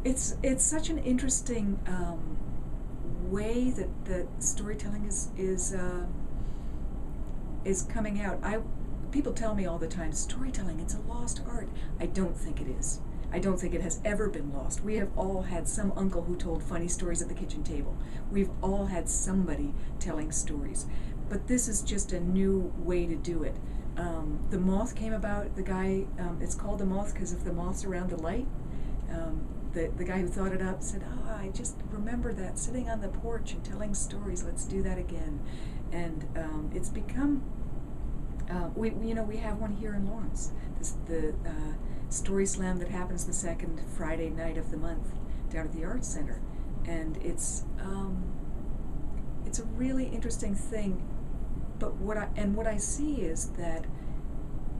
It's such an interesting way that storytelling is coming out. People tell me all the time, storytelling, it's a lost art. I don't think it is. I don't think it has ever been lost. We have all had some uncle who told funny stories at the kitchen table. We've all had somebody telling stories. But this is just a new way to do it. The moth came about, the guy, it's called the moth because of the moths around the light. The guy who thought it up said, I just remember that, sitting on the porch and telling stories, let's do that again. And it's become, we have one here in Lawrence, the Story Slam that happens the second Friday night of the month down at the Arts Center. And it's a really interesting thing. But what I see is that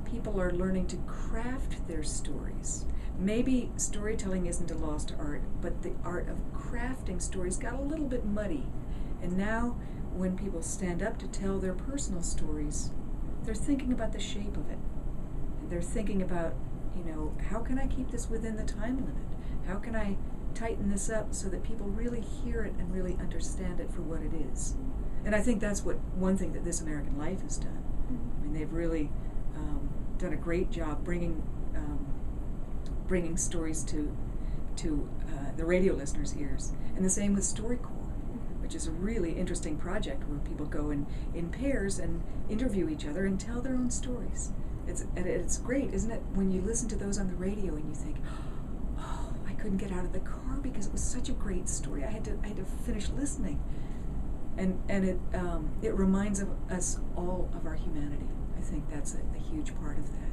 people are learning to craft their stories. Maybe storytelling isn't a lost art, but the art of crafting stories got a little bit muddy. And now, when people stand up to tell their personal stories, they're thinking about the shape of it. They're thinking about, how can I keep this within the time limit? How can I tighten this up so that people really hear it and really understand it for what it is? And I think that's one thing that This American Life has done. I mean, they've really done a great job bringing stories to the radio listeners' ears. And the same with StoryCorps, which is a really interesting project where people go in pairs and interview each other and tell their own stories. It's great, isn't it, when you listen to those on the radio and you think, oh, I couldn't get out of the car because it was such a great story. I had to finish listening. And it reminds us all of our humanity. I think that's a huge part of that.